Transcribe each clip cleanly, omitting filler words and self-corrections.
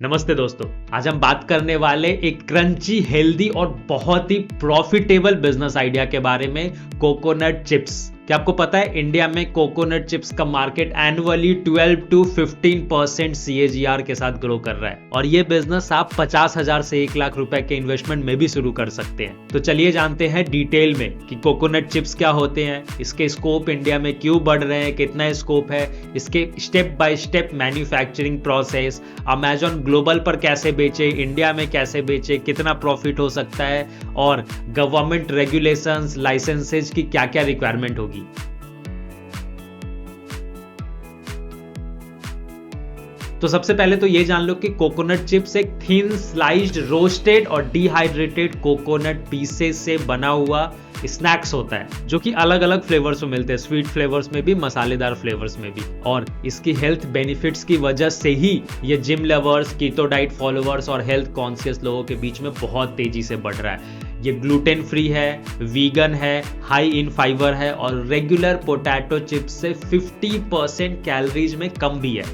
नमस्ते दोस्तों, आज हम बात करने वाले एक क्रंची, हेल्दी और बहुत ही प्रॉफिटेबल बिजनेस आइडिया के बारे में, कोकोनट चिप्स। क्या आपको पता है इंडिया में कोकोनट चिप्स का मार्केट एनुअली 12 to 15% CAGR के साथ ग्रो कर रहा है और ये बिजनेस आप 50,000 से 1 लाख रुपए के इन्वेस्टमेंट में भी शुरू कर सकते हैं। तो चलिए जानते हैं डिटेल में कि कोकोनट चिप्स क्या होते हैं, इसके स्कोप इंडिया में क्यों बढ़ रहे हैं, कितना स्कोप है, इसके step by step manufacturing process, Amazon global पर कैसे बेचे, इंडिया में कैसे बेचे, कितना प्रॉफिट हो सकता है और गवर्नमेंट रेगुलेशंस, लाइसेंसेज की क्या क्या रिक्वायरमेंट होगी। तो सबसे पहले तो ये जान लो कि कोकोनट चिप्स एक थिन स्लाइस्ड रोस्टेड और डिहाइड्रेटेड कोकोनट पीसेस से बना हुआ स्नैक्स होता है जो कि अलग अलग फ्लेवर्स में मिलते हैं, स्वीट फ्लेवर्स में भी, मसालेदार फ्लेवर्स में भी। और इसकी हेल्थ बेनिफिट्स की वजह से ही ये gym lovers, keto diet followers और हेल्थ कॉन्शियस लोगों के बीच में बहुत तेजी से बढ़ रहा है। ये ग्लूटेन फ्री है, वीगन है, हाई इन फाइबर है और रेगुलर पोटैटो चिप्स से 50% कैलोरीज में कम भी है।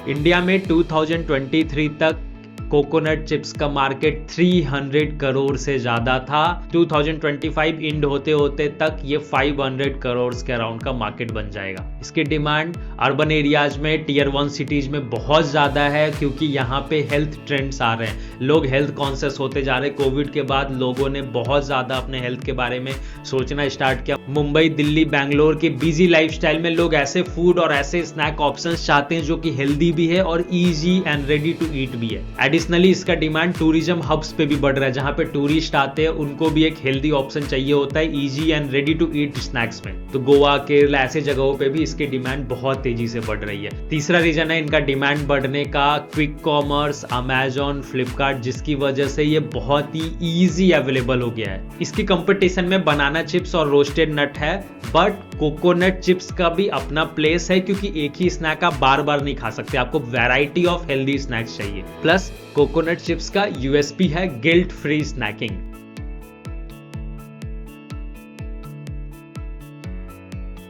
इंडिया में 2023 तक कोकोनट चिप्स का मार्केट 300 करोड़ से ज्यादा था। 2025 एंड होते होते तक ये 500 करोड़ के अराउंड का मार्केट बन जाएगा। इसकी डिमांड अर्बन एरियाज में, टियर 1 सिटीज में बहुत ज्यादा है क्योंकि यहाँ पे हेल्थ ट्रेंड्स आ रहे हैं, लोग हेल्थ कॉन्शियस होते जा रहे हैं। कोविड के बाद लोगों ने बहुत ज्यादा अपने हेल्थ के बारे में सोचना स्टार्ट किया। मुंबई, दिल्ली, बैंगलोर के बिजी लाइफस्टाइल में लोग ऐसे फूड और ऐसे स्नैक ऑप्शंस चाहते हैं जो कि हेल्दी भी है और easy and ready to eat भी है। एडिशनली इसका डिमांड टूरिज्म हब्स पे भी बढ़ रहा है, जहां पे टूरिस्ट आते हैं उनको भी एक हेल्दी ऑप्शन चाहिए होता है easy and ready to eat snacks में। तो गोवा, केरला ऐसे जगहों पे भी इसकी डिमांड बहुत तेजी से बढ़ रही है। तीसरा रीजन है इनका डिमांड बढ़ने का क्विक कॉमर्स, अमेजॉन, फ्लिपकार्ट, जिसकी वजह से ये बहुत ही इजी अवेलेबल हो गया है। इसकी कंपटीशन में बनाना चिप्स और रोस्टेड नट है, बट कोकोनट चिप्स का भी अपना प्लेस है क्योंकि एक ही स्नैक आप बार बार नहीं खा सकते, आपको वैरायटी ऑफ हेल्दी स्नैक्स चाहिए। प्लस कोकोनट चिप्स का यूएसपी है गिल्ट फ्री स्नैकिंग।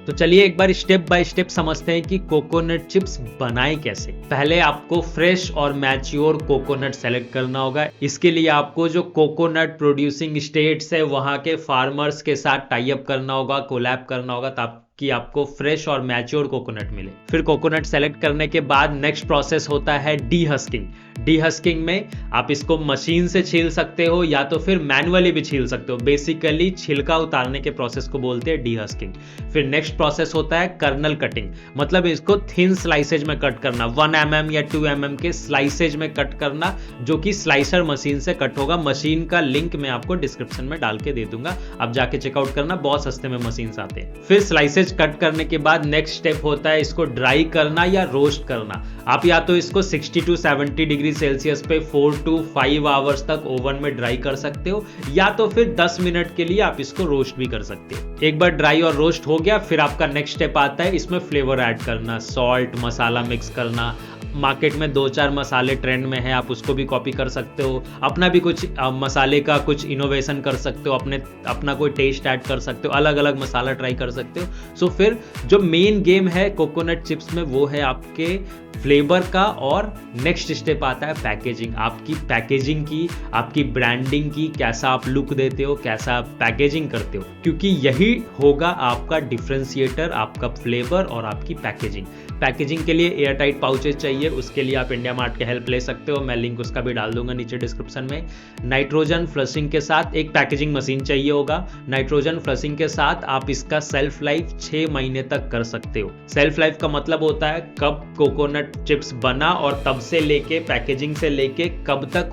तो चलिए एक बार स्टेप बाय स्टेप समझते हैं कि कोकोनट चिप्स बनाए कैसे। पहले आपको फ्रेश और मैच्योर कोकोनट सेलेक्ट करना होगा। इसके लिए आपको जो कोकोनट प्रोड्यूसिंग स्टेट्स है वहां के फार्मर्स के साथ टाई अप करना होगा, कोलैब करना होगा ताकि आपको फ्रेश और मैच्योर कोकोनट मिले। फिर कोकोनट सेलेक्ट करने के बाद नेक्स्ट प्रोसेस होता है डीहस्किंग। डीहस्किंग में आप इसको मशीन से छील सकते हो या तो फिर मैनुअली भी छील सकते हो। बेसिकली छिलका उतारने के प्रोसेस को बोलते हैं डीहस्किंग। फिर नेक्स्ट प्रोसेस होता है कर्नल कटिंग, मतलब इसको थिन स्लाइसेज में कट करना, 1 mm या 2 mm के स्लाइसेज में कट करना, जो कि स्लाइसर मशीन से कट होगा। मशीन का लिंक मैं आपको डिस्क्रिप्शन में डाल के दे दूंगा, आप जाके चेकआउट करना, बहुत सस्ते में मशीन आते हैं। फिर स्लाइसेज कट करने के बाद नेक्स्ट स्टेप होता है इसको ड्राई करना या रोस्ट करना। आप या तो इसको 60 to 70 डिग्री सेल्सियस पे 4 to 5 आवर्स तक ओवन में ड्राई कर सकते हो या तो फिर 10 मिनट के लिए आप इसको रोस्ट भी कर सकते हो। एक बार ड्राई और रोस्ट हो गया, फिर आपका नेक्स्ट स्टेप आता है इसमें फ्लेवर ऐड करना, सॉल्ट, मसाला मिक्स करना। मार्केट में 2-4 मसाले ट्रेंड में है, आप उसको भी कॉपी कर सकते हो, अपना भी कुछ मसाले का कुछ इनोवेशन कर सकते हो, अपना कोई टेस्ट ऐड कर सकते हो, अलग अलग मसाला ट्राई कर सकते हो। सो फिर जो मेन गेम है कोकोनट चिप्स में वो है आपके फ्लेवर का। और नेक्स्ट स्टेप आता है पैकेजिंग। आपकी पैकेजिंग की, आपकी ब्रांडिंग की, कैसा आप लुक देते हो, कैसा आप पैकेजिंग करते हो, क्योंकि यही होगा आपका डिफरेंशिएटर, आपका फ्लेवर और आपकी पैकेजिंग। पैकेजिंग के लिए एयर टाइट पाउचेस चाहिए, उसके लिए आप इंडिया मार्ट की हेल्प ले सकते हो, मैं लिंक उसका भी डाल दूंगा नीचे डिस्क्रिप्शन में। नाइट्रोजन फ्लशिंग के साथ एक पैकेजिंग मशीन चाहिए होगा। नाइट्रोजन फ्लशिंग के साथ आप इसका सेल्फ लाइफ 6 महीने तक कर सकते हो। सेल्फ लाइफ का मतलब होता है कब कोकोनट चिप्स बना और तब से लेके पैकेजिंग से लेके कब तक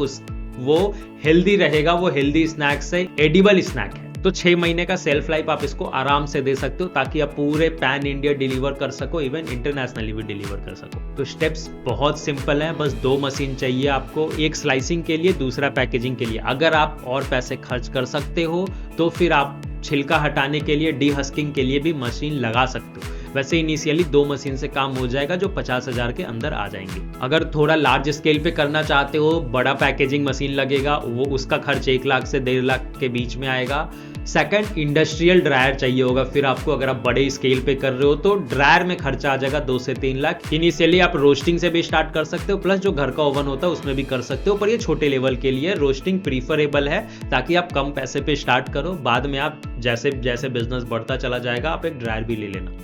वो हेल्दी रहेगा, वो हेल्दी स्नैक से एडिबल स्नैक है। तो 6 महीने का सेल्फ लाइफ आप इसको आराम से दे सकते हो ताकि आप पूरे पैन इंडिया डिलीवर कर सको, इवन इंटरनेशनली भी डिलीवर कर सको। तो स्टेप्स बहुत सिंपल हैं, बस 2 मशीन चाहिए आपको, एक स्लाइसिंग के लिए, दूसरा पैकेजिंग के लिए। अगर आप और पैसे खर्च कर सकते हो तो फिर आप छिलका हटाने के लिए, डीहस्किंग के लिए भी मशीन लगा सकते हो। वैसे इनिशियली 2 मशीन से काम हो जाएगा जो 50,000 के अंदर आ जाएंगे। अगर थोड़ा लार्ज स्केल पे करना चाहते हो, बड़ा पैकेजिंग मशीन लगेगा, वो उसका खर्च 1 लाख से 1.5 लाख के बीच में आएगा। सेकंड, इंडस्ट्रियल ड्रायर चाहिए होगा फिर आपको, अगर आप बड़े स्केल पे कर रहे हो तो ड्रायर में खर्चा आ जाएगा 2 से 3 लाख। इनिशियली आप रोस्टिंग से भी स्टार्ट कर सकते हो, प्लस जो घर का ओवन होता है उसमें भी कर सकते हो, पर ये छोटे लेवल के लिए रोस्टिंग प्रीफरेबल है ताकि आप कम पैसे पे स्टार्ट करो। बाद में आप जैसे जैसे बिजनेस बढ़ता चला जाएगा आप एक ड्रायर भी ले लेना।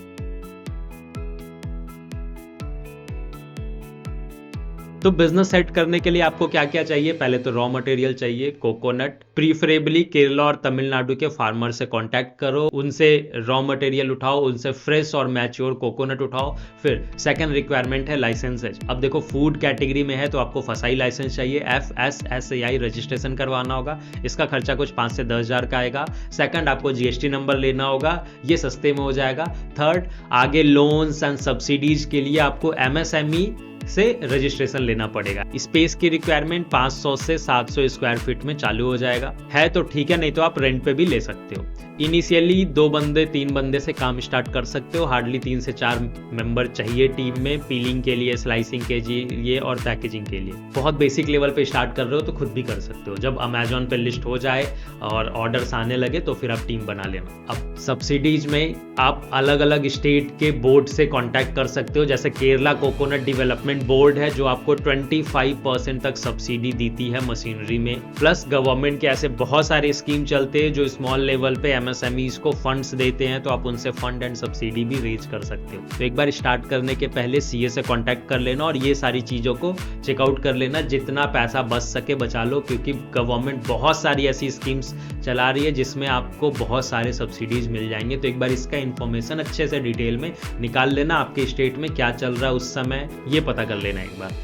तो बिजनेस सेट करने के लिए आपको क्या क्या चाहिए? पहले तो रॉ मटेरियल चाहिए, कोकोनट। प्रीफरेबली केरला और तमिलनाडु के फार्मर से कांटेक्ट करो, उनसे रॉ मटेरियल उठाओ, उनसे फ्रेश और मैच्योर कोकोनट उठाओ। फिर सेकंड रिक्वायरमेंट है लाइसेंसेज। अब देखो फूड कैटेगरी में है तो आपको फसाई लाइसेंस चाहिए, FSSAI रजिस्ट्रेशन करवाना होगा। इसका खर्चा कुछ 5 से 10 हज़ार का आएगा। सेकंड, आपको GST नंबर लेना होगा, ये सस्ते में हो जाएगा। थर्ड, आगे लोन्स एंड सब्सिडीज के लिए आपको MSME से रजिस्ट्रेशन लेना पड़ेगा। स्पेस की रिक्वायरमेंट 500 से 700 स्क्वायर फीट में चालू हो जाएगा, है तो ठीक है, नहीं तो आप रेंट पे भी ले सकते हो। इनिशियली 2 बंदे 3 बंदे से काम स्टार्ट कर सकते हो। हार्डली 3 से 4 मेंबर चाहिए टीम में, पीलिंग के लिए, स्लाइसिंग के लिए और पैकेजिंग के लिए। बहुत बेसिक लेवल पे स्टार्ट कर रहे हो तो खुद भी कर सकते हो। जब अमेजोन पे लिस्ट हो जाए और ऑर्डर्स आने लगे तो फिर आप टीम बना लेना। अब सब्सिडीज में आप अलग अलग स्टेट के बोर्ड से कॉन्टैक्ट कर सकते हो। जैसे केरला कोकोनट डेवलपमेंट बोर्ड है जो आपको 25% तक सब्सिडी देती है मशीनरी में। प्लस गवर्नमेंट के ऐसे बहुत सारे स्कीम चलते हैं जो स्मॉल लेवल पे MSMEs को फंड्स देते हैं, तो आप उनसे फंड एंड सब्सिडी भी रेज कर सकते हो। तो एक बार स्टार्ट करने के पहले CA से कांटेक्ट कर लेना और ये सारी चीज़ों को चेकआउट कर लेना। जितना पैसा बच सके बचा लो, क्योंकि गवर्नमेंट बहुत सारी ऐसी स्कीम्स चला रही है जिसमें आपको बहुत सारे सब्सिडीज मिल जाएंगे। तो एक बार इसका इन्फॉर्मेशन अच्छे से डिटेल में निकाल लेना, आपके स्टेट में क्या चल रहा है उस समय ये पता कर लेना एक बार।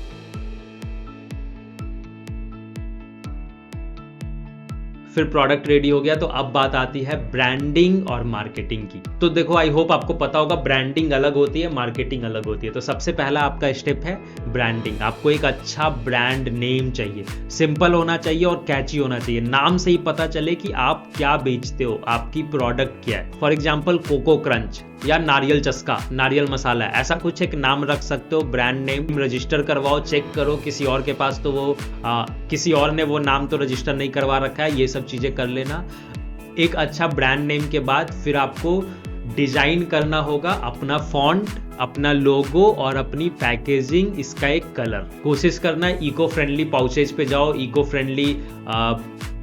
फिर प्रोडक्ट रेडी हो गया तो अब बात आती है ब्रांडिंग और मार्केटिंग की। तो देखो, आई होप आपको पता होगा ब्रांडिंग अलग होती है, मार्केटिंग अलग होती है। तो सबसे पहला आपका स्टेप है ब्रांडिंग। आपको एक अच्छा ब्रांड नेम चाहिए, सिंपल होना चाहिए और कैची होना चाहिए। नाम से ही पता चले कि आप क्या बेचते हो, आपकी प्रोडक्ट क्या है। फॉर एग्जाम्पल कोको क्रंच या नारियल चस्का, नारियल मसाला, ऐसा कुछ एक नाम रख सकते हो। ब्रांड नेम रजिस्टर करवाओ, चेक करो किसी और के पास तो वो किसी और ने वो नाम तो रजिस्टर नहीं करवा रखा है। ये सब चीजें कर लेना। एक अच्छा ब्रांड नेम के बाद फिर आपको डिजाइन करना होगा अपना फॉन्ट, अपना लोगो और अपनी पैकेजिंग, इसका एक कलर। कोशिश करना है इको फ्रेंडली पाउचेज पे जाओ, इको फ्रेंडली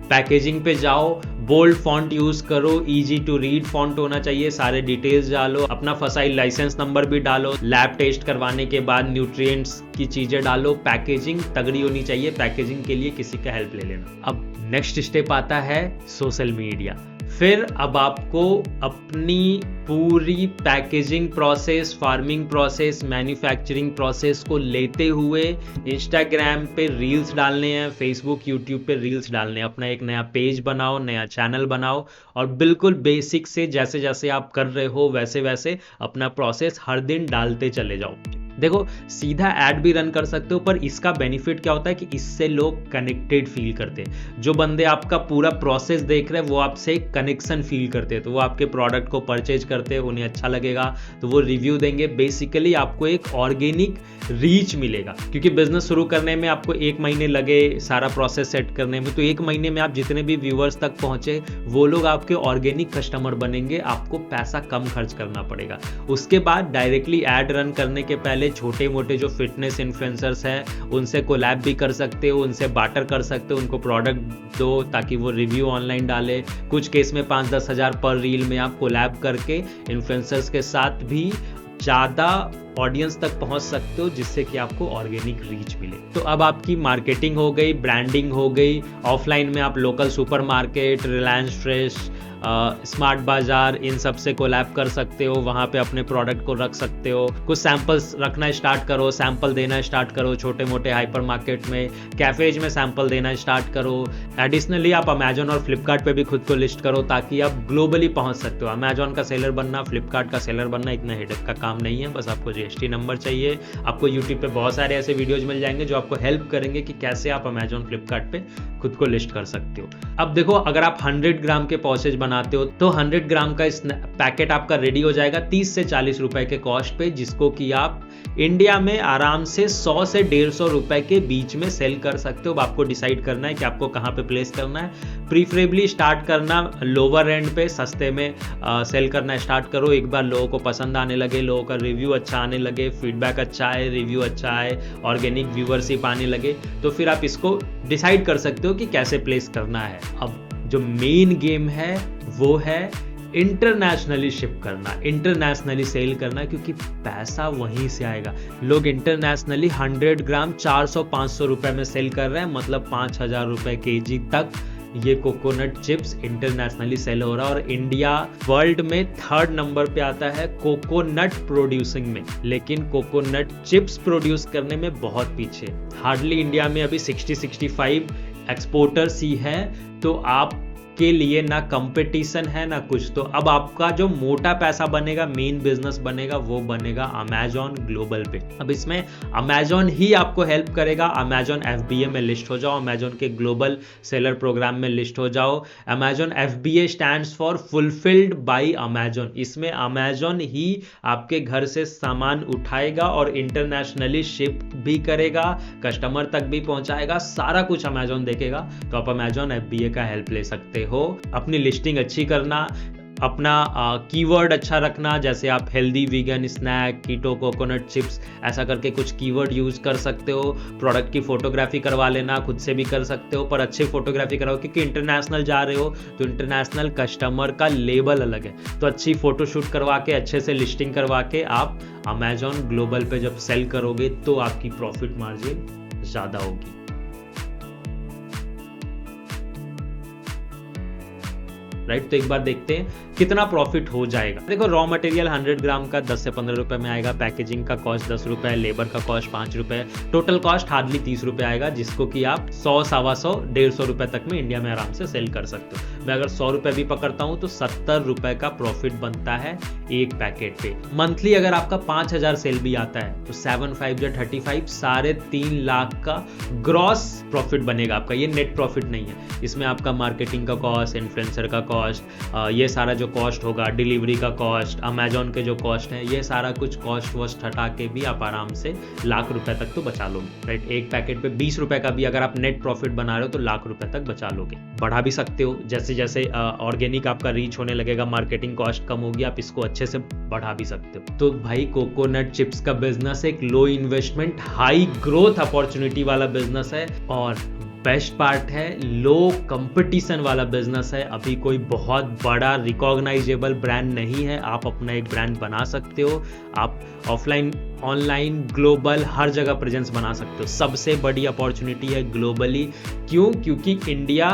पैकेजिंग पे जाओ, बोल्ड फॉन्ट यूज करो, इजी टू रीड फॉन्ट होना चाहिए, सारे डिटेल्स डालो, अपना फसाई लाइसेंस नंबर भी डालो, लैब टेस्ट करवाने के बाद न्यूट्रिएंट्स की चीजें डालो। पैकेजिंग तगड़ी होनी चाहिए, पैकेजिंग के लिए किसी का हेल्प ले लेना। अब नेक्स्ट स्टेप आता है सोशल मीडिया। फिर अब आपको अपनी पूरी packaging process, farming process, manufacturing process को लेते हुए इंस्टाग्राम पे रील्स डालने हैं, फेसबुक यूट्यूब पे रील्स डालने हैं। अपना एक नया पेज बनाओ, नया चैनल बनाओ और बिल्कुल बेसिक से जैसे जैसे आप कर रहे हो वैसे वैसे अपना प्रोसेस हर दिन डालते चले जाओ। देखो, सीधा ऐड भी रन कर सकते हो, पर इसका बेनिफिट क्या होता है कि इससे लोग कनेक्टेड फील करते हैं। जो बंदे आपका पूरा प्रोसेस देख रहे हैं वो आपसे कनेक्शन फील करते हैं, तो वो आपके प्रोडक्ट को परचेज करते हैं, उन्हें अच्छा लगेगा तो वो रिव्यू देंगे। बेसिकली आपको एक ऑर्गेनिक रीच मिलेगा, क्योंकि बिजनेस शुरू करने में आपको 1 महीने लगे सारा प्रोसेस सेट करने में, तो 1 महीने में आप जितने भी व्यूअर्स तक पहुंचे वो लोग आपके ऑर्गेनिक कस्टमर बनेंगे। आपको पैसा कम खर्च करना पड़ेगा। उसके बाद डायरेक्टली ऐड रन करने के पहले छोटे मोटे जो फिटनेस इन्फ्लुएंसर्स हैं उनसे कोलैब भी कर सकते हो, उनसे बार्टर कर सकते हो, उनको प्रोडक्ट दो ताकि वो रिव्यू ऑनलाइन डाले। कुछ केस में 5-10 हज़ार पर रील में आप कोलैब करके इन्फ्लुएंसर्स के साथ भी ज़्यादा ऑडियंस तक पहुंच सकते हो, जिससे कि आपको ऑर्गेनिक रीच मिले। तो अब आपकी मार्केटिंग हो गई, ब्रांडिंग हो गई। ऑफलाइन में आप local supermarket, Reliance fresh, smart बाजार, इन सब से कोलैब कर सकते हो, वहाँ पे अपने प्रोडक्ट को रख सकते हो। कुछ सैंपल्स रखना स्टार्ट करो, सैंपल देना स्टार्ट करो, छोटे मोटे हाइपर मार्केट में, कैफेज में सैंपल देना स्टार्ट करो। एडिशनली आप अमेजोन और फ्लिपकार्ट पे भी खुद को लिस्ट करो ताकि आप ग्लोबली पहुँच सकते हो। अमेजोन का सेलर बनना, फ्लिपकार्ट का सेलर बनना इतना हेडेक का काम नहीं है, बस आपको GST नंबर चाहिए। आपको यूट्यूब पे बहुत सारे ऐसे वीडियोज मिल जाएंगे जो आपको हेल्प करेंगे कि कैसे आप अमेजॉन फ्लिपकार्ट पे खुद को लिस्ट कर सकते हो। अब देखो, अगर आप 100 ग्राम के पॉसेज बनाते हो तो 100 ग्राम का इस पैकेट आपका रेडी हो जाएगा 30 से 40 रुपए के कॉस्ट पे, जिसको कि आप इंडिया में आराम से 100 से 150 रुपए के बीच में सेल कर सकते हो। अब आपको डिसाइड करना है कि आपको कहाँ पे प्लेस करना है। प्रीफरेबली स्टार्ट करना लोअर एंड पे, सस्ते में सेल करना स्टार्ट करो। एक बार लोगों को पसंद आने लगे, लोगों का रिव्यू अच्छा आने लगे, फीडबैक अच्छा है, रिव्यू अच्छा है, ऑर्गेनिक व्यूअरशिप आने लगे, तो फिर आप इसको डिसाइड कर सकते हो कि कैसे प्लेस करना है। अब जो मेन गेम है वो है इंटरनेशनली शिप करना, इंटरनेशनली सेल करना, क्योंकि पैसा वहीं से आएगा। लोग इंटरनेशनली 100 ग्राम 400-500 रुपए में सेल कर रहे हैं, मतलब 5000 रुपए केजी तक ये कोकोनट चिप्स इंटरनेशनली सेल हो रहा है। और इंडिया वर्ल्ड में 3rd नंबर पे आता है कोकोनट प्रोड्यूसिंग में, लेकिन कोकोनट चिप्स प्रोड्यूस करने में बहुत पीछे। हार्डली इंडिया में अभी 60-65 एक्सपोर्टर्स ही है, तो आप के लिए ना कंपटीशन है ना कुछ। तो अब आपका जो मोटा पैसा बनेगा, मेन बिजनेस बनेगा, वो बनेगा अमेजॉन ग्लोबल पे। अब इसमें अमेजॉन ही आपको हेल्प करेगा। अमेजॉन FBA में लिस्ट हो जाओ, अमेजॉन के ग्लोबल सेलर प्रोग्राम में लिस्ट हो जाओ। Amazon FBA stands for fulfilled by Amazon. इसमें अमेजॉन ही आपके घर से सामान उठाएगा और इंटरनेशनली शिप भी करेगा, कस्टमर तक भी पहुंचाएगा, सारा कुछ अमेजॉन देखेगा। तो आप अमेजॉन FBA का हेल्प ले सकते हो। अपनी लिस्टिंग अच्छी करना, अपना कीवर्ड अच्छा रखना, जैसे आप हेल्दी, वीगन, स्नैक, कीटो, कोकोनट चिप्स, ऐसा करके कुछ कीवर्ड यूज कर सकते हो। प्रोडक्ट की फोटोग्राफी करवा लेना, खुद से भी कर सकते हो, पर अच्छी फोटोग्राफी कराओ, क्योंकि इंटरनेशनल जा रहे हो तो इंटरनेशनल कस्टमर का लेवल अलग है। तो अच्छी फोटोशूट करवा के, अच्छे से लिस्टिंग करवा के आप अमेजॉन ग्लोबल पे जब सेल करोगे तो आपकी प्रॉफिट मार्जिन ज़्यादा होगी। राइट, तो एक बार देखते हैं कितना प्रॉफिट हो जाएगा। देखो, रॉ मटेरियल 100 ग्राम का 10 से 15 रुपए में आएगा, पैकेजिंग का कॉस्ट 10 रुपए, लेबर का कॉस्ट 5 रुपए, टोटल कॉस्ट हार्डली 30 रुपए आएगा, जिसको कि आप 100, 125, 150 रुपए तक में इंडिया में आराम से सेल कर सकते हो। मैं अगर 100 रुपए भी पकड़ता हूं तो 70 रुपए का प्रॉफिट बनता है एक पैकेट पे। मंथली अगर आपका 5000 सेल भी आता है तो 7/5 या 35, 3.5 लाख का ग्रॉस प्रॉफिट बनेगा आपका। ये नेट प्रॉफिट नहीं है, इसमें आपका मार्केटिंग का कॉस्ट, इन्फ्लुएंसर का कॉस्ट, ये सारा जो कॉस्ट होगा, डिलीवरी का कॉस्ट, अमेजॉन के जो कॉस्ट है, ये सारा कुछ कॉस्ट वॉस्ट हटा के भी आप आराम से लाख रुपए तक तो बचा लोगे। राइट, एक पैकेट पे 20 रुपए का भी अगर आप नेट प्रॉफिट बना रहे हो तो लाख रुपए तक बचा लोगे। बढ़ा भी सकते हो, जैसे जैसे ऑर्गेनिक आपका रीच होने लगेगा, मार्केटिंग कॉस्ट कम होगी, आप इसको अच्छे से बढ़ा भी सकते हो। तो भाई, कोकोनट चिप्स का बिजनेस एक लो इन्वेस्टमेंट हाई ग्रोथ अपॉर्चुनिटी वाला बिजनेस है, और बेस्ट पार्ट है लो कंपटीशन वाला बिजनेस है। अभी कोई बहुत बड़ा रिकॉग्नाइजेबल ब्रांड नहीं है, आप अपना एक ब्रांड बना सकते हो। आप ऑफलाइन, ऑनलाइन, ग्लोबल हर जगह प्रेजेंस बना सकते हो। सबसे बड़ी अपॉर्चुनिटी है ग्लोबली। क्यों? क्योंकि इंडिया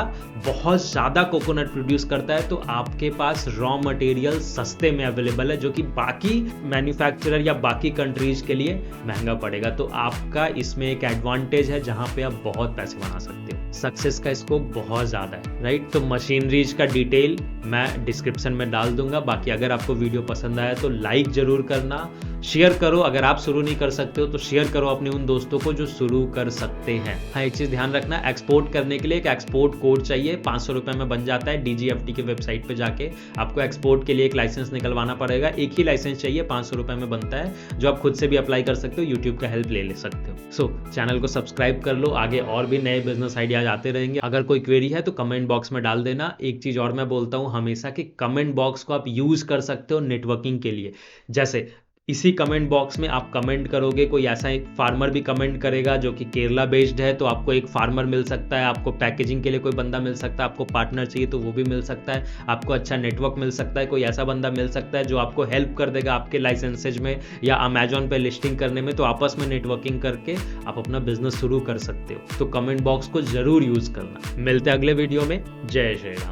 बहुत ज़्यादा कोकोनट प्रोड्यूस करता है, तो आपके पास रॉ मटेरियल सस्ते में अवेलेबल है, जो कि बाकी मैन्युफैक्चरर या बाकी कंट्रीज के लिए महंगा पड़ेगा। तो आपका इसमें एक एडवांटेज है जहाँ पे आप बहुत पैसे बना सकते हो। सक्सेस का स्कोप बहुत ज़्यादा है। राइट, तो मशीनरीज का डिटेल मैं डिस्क्रिप्शन में डाल दूंगा। बाकी अगर आपको वीडियो पसंद आया तो लाइक जरूर करना, शेयर करो। अगर आप शुरू नहीं कर सकते हो तो शेयर करो अपने उन दोस्तों को जो शुरू कर सकते हैं। हाँ, एक चीज ध्यान रखना, एक्सपोर्ट करने के लिए एक एक्सपोर्ट कोड चाहिए, 500 रुपए में बन जाता है। DGFT की वेबसाइट पे जाके आपको एक्सपोर्ट के लिए एक लाइसेंस निकलवाना पड़ेगा। एक ही लाइसेंस चाहिए, 500 रुपए में बनता है, जो आप खुद से भी अप्लाई कर सकते हो, यूट्यूब का हेल्प ले सकते हो। सो चैनल को सब्सक्राइब कर लो, आगे और भी नए बिजनेस आइडियाज आते रहेंगे। अगर कोई क्वेरी है तो कमेंट बॉक्स में डाल देना। एक चीज और मैं बोलता हूँ हमेशा कि कमेंट बॉक्स को आप यूज कर सकते हो नेटवर्किंग के लिए। जैसे इसी कमेंट बॉक्स में आप कमेंट करोगे, कोई ऐसा एक फार्मर भी कमेंट करेगा जो कि केरला बेस्ड है, तो आपको एक फार्मर मिल सकता है, आपको पैकेजिंग के लिए कोई बंदा मिल सकता है, आपको पार्टनर चाहिए तो वो भी मिल सकता है, आपको अच्छा नेटवर्क मिल सकता है, कोई ऐसा बंदा मिल सकता है जो आपको हेल्प कर देगा आपके लाइसेंसेज में या अमेजॉन पे लिस्टिंग करने में। तो आपस में नेटवर्किंग करके आप अपना बिजनेस शुरू कर सकते हो। तो कमेंट बॉक्स को जरूर यूज करना। मिलते हैं अगले वीडियो में। जय श्री राम।